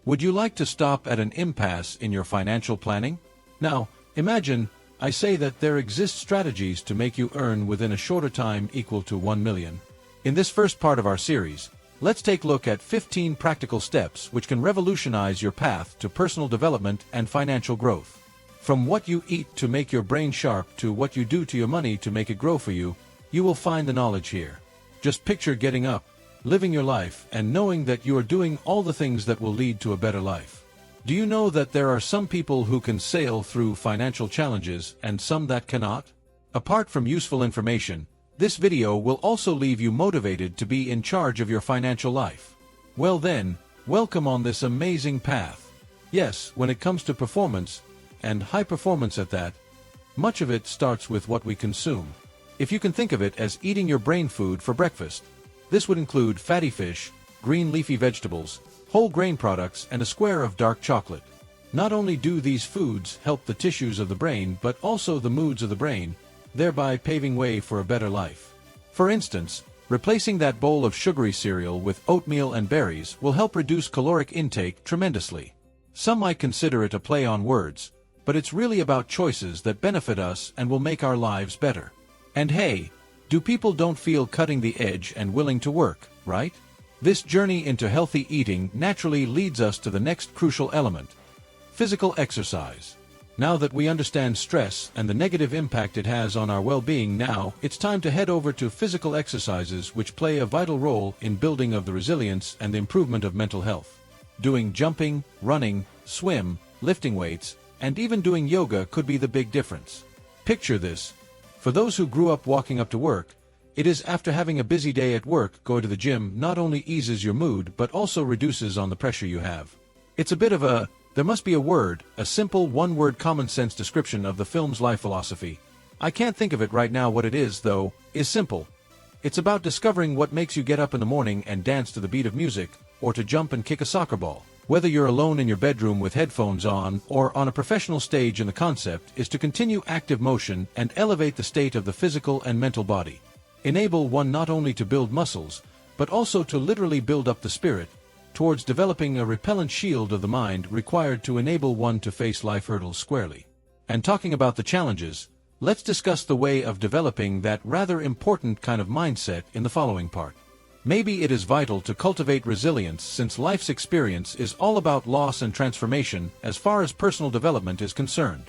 Would you like to stop at an impasse in your financial planning? Now, imagine, I say that there exist strategies to make you earn within a shorter time equal to 1 million. In this first part of our series, let's take a look at 15 practical steps which can revolutionize your path to personal development and financial growth. From what you eat to make your brain sharp to what you do to your money to make it grow for you, you will find the knowledge here. Just picture getting up, living your life, and knowing that you are doing all the things that will lead to a better life. Do you know that there are some people who can sail through financial challenges and some that cannot? Apart from useful information, this video will also leave you motivated to be in charge of your financial life. Well then, welcome on this amazing path. Yes, when it comes to performance, and high performance at that, much of it starts with what we consume. If you can think of it as eating your brain food for breakfast, this would include fatty fish, green leafy vegetables, whole grain products, and a square of dark chocolate. Not only do these foods help the tissues of the brain but also the moods of the brain, thereby paving way for a better life. For instance, replacing that bowl of sugary cereal with oatmeal and berries will help reduce caloric intake tremendously. Some might consider it a play on words, but it's really about choices that benefit us and will make our lives better. And hey, do people don't feel cutting the edge and willing to work, right? This journey into healthy eating naturally leads us to the next crucial element: physical exercise. Now that we understand stress and the negative impact it has on our well-being, now it's time to head over to physical exercises which play a vital role in building of the resilience and the improvement of mental health. Doing jumping, running, swim, lifting weights, and even doing yoga could be the big difference. Picture this. For those who grew up walking up to work, it is after having a busy day at work, going to the gym not only eases your mood but also reduces on the pressure you have. It's a bit of a, there must be a word, a simple one-word common sense description of the film's life philosophy. I can't think of it right now what it is though, is simple. It's about discovering what makes you get up in the morning and dance to the beat of music, or to jump and kick a soccer ball. Whether you're alone in your bedroom with headphones on or on a professional stage, and the concept is to continue active motion and elevate the state of the physical and mental body. Enable one not only to build muscles, but also to literally build up the spirit, towards developing a repellent shield of the mind required to enable one to face life hurdles squarely. And talking about the challenges, let's discuss the way of developing that rather important kind of mindset in the following part. Maybe it is vital to cultivate resilience, since life's experience is all about loss and transformation as far as personal development is concerned.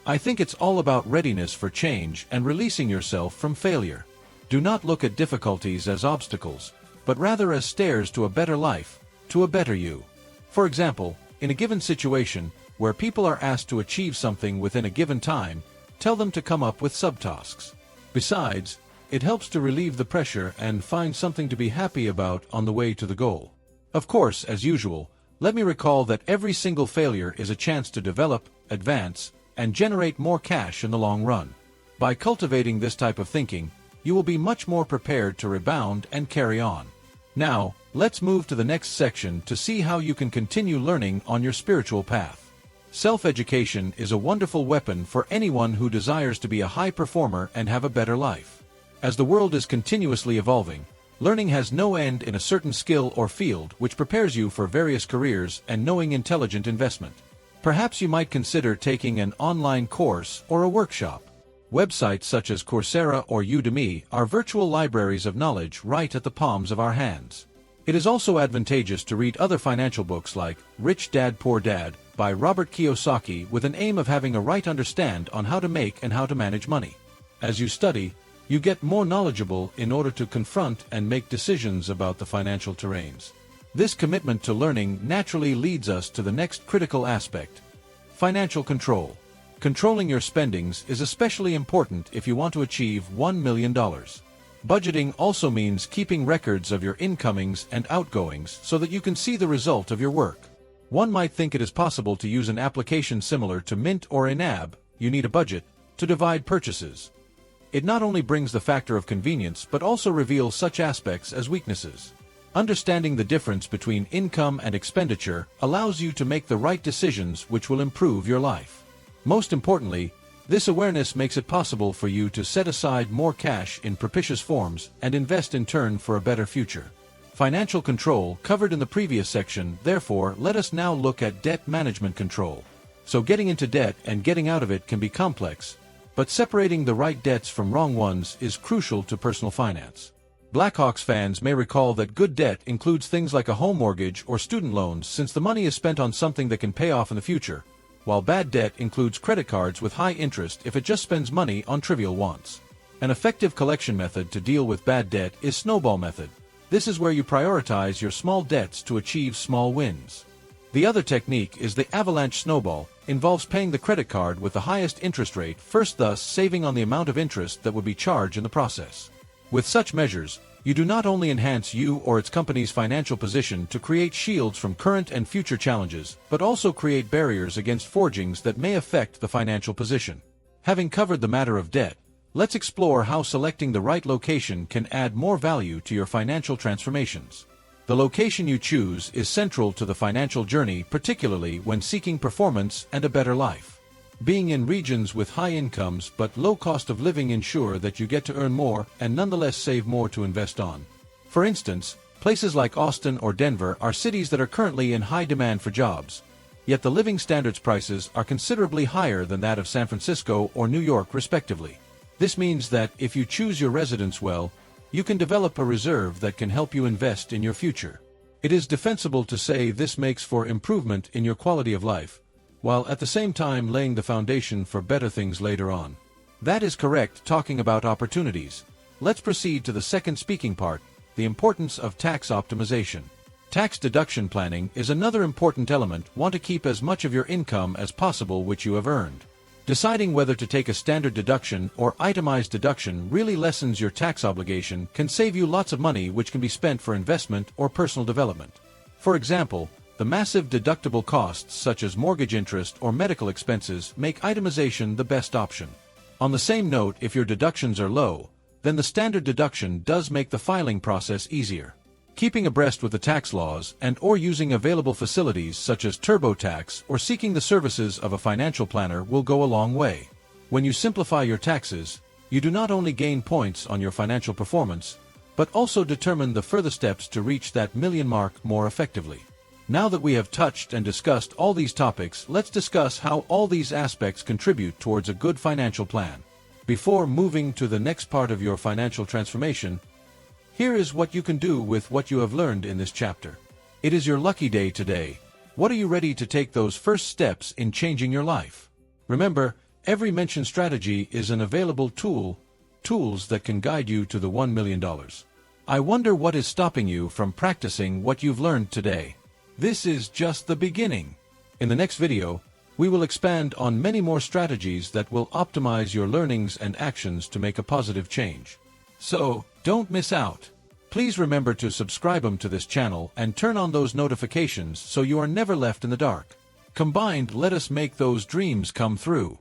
I think it's all about readiness for change and releasing yourself from failure. Do not look at difficulties as obstacles, but rather as stairs to a better life, to a better you. For example, in a given situation, where people are asked to achieve something within a given time, tell them to come up with subtasks. Besides, it helps to relieve the pressure and find something to be happy about on the way to the goal. Of course, as usual, let me recall that every single failure is a chance to develop, advance, and generate more cash in the long run. By cultivating this type of thinking, you will be much more prepared to rebound and carry on. Now, let's move to the next section to see how you can continue learning on your spiritual path. Self-education is a wonderful weapon for anyone who desires to be a high performer and have a better life. As the world is continuously evolving, learning has no end in a certain skill or field which prepares you for various careers and knowing intelligent investment. Perhaps you might consider taking an online course or a workshop. Websites such as Coursera or Udemy are virtual libraries of knowledge right at the palms of our hands. It is also advantageous to read other financial books like Rich Dad Poor Dad by Robert Kiyosaki, with an aim of having a right understand on how to make and how to manage money. As you study, you get more knowledgeable in order to confront and make decisions about the financial terrains. This commitment to learning naturally leads us to the next critical aspect: financial control. Controlling your spendings is especially important if you want to achieve $1 million. Budgeting also means keeping records of your incomings and outgoings so that you can see the result of your work. One might think it is possible to use an application similar to Mint or Inab, you need a budget, to divide purchases. It not only brings the factor of convenience but also reveals such aspects as weaknesses. Understanding the difference between income and expenditure allows you to make the right decisions which will improve your life. Most importantly, this awareness makes it possible for you to set aside more cash in propitious forms and invest in turn for a better future. Financial control covered in the previous section, therefore let us now look at debt management control. So getting into debt and getting out of it can be complex, but separating the right debts from wrong ones is crucial to personal finance. Blackhawks fans may recall that good debt includes things like a home mortgage or student loans, since the money is spent on something that can pay off in the future, while bad debt includes credit cards with high interest if it just spends money on trivial wants. An effective collection method to deal with bad debt is snowball method. This is where you prioritize your small debts to achieve small wins. The other technique is the avalanche snowball, involves paying the credit card with the highest interest rate first, thus saving on the amount of interest that would be charged in the process. With such measures, you do not only enhance you or its company's financial position to create shields from current and future challenges, but also create barriers against forgings that may affect the financial position. Having covered the matter of debt, let's explore how selecting the right location can add more value to your financial transformations. The location you choose is central to the financial journey, particularly when seeking performance and a better life. Being in regions with high incomes but low cost of living ensure that you get to earn more and nonetheless save more to invest on. For instance, places like Austin or Denver are cities that are currently in high demand for jobs, yet the living standards prices are considerably higher than that of San Francisco or New York respectively. This means that if you choose your residence well, you can develop a reserve that can help you invest in your future. It is defensible to say this makes for improvement in your quality of life, while at the same time laying the foundation for better things later on. That is correct. Talking about opportunities, let's proceed to the second speaking part, the importance of tax optimization. Tax deduction planning is another important element. Want to keep as much of your income as possible which you have earned. Deciding whether to take a standard deduction or itemized deduction really lessens your tax obligation, can save you lots of money which can be spent for investment or personal development. For example, the massive deductible costs such as mortgage interest or medical expenses make itemization the best option. On the same note, if your deductions are low, then the standard deduction does make the filing process easier. Keeping abreast with the tax laws and/or using available facilities such as TurboTax or seeking the services of a financial planner will go a long way. When you simplify your taxes, you do not only gain points on your financial performance, but also determine the further steps to reach that million mark more effectively. Now that we have touched and discussed all these topics, let's discuss how all these aspects contribute towards a good financial plan. Before moving to the next part of your financial transformation, here is what you can do with what you have learned in this chapter. It is your lucky day today. What are you ready to take those first steps in changing your life? Remember, every mentioned strategy is an available tools that can guide you to the $1 million. I wonder what is stopping you from practicing what you've learned today. This is just the beginning. In the next video, we will expand on many more strategies that will optimize your learnings and actions to make a positive change. So, don't miss out. Please remember to subscribe to this channel and turn on those notifications so you are never left in the dark. Combined, let us make those dreams come true.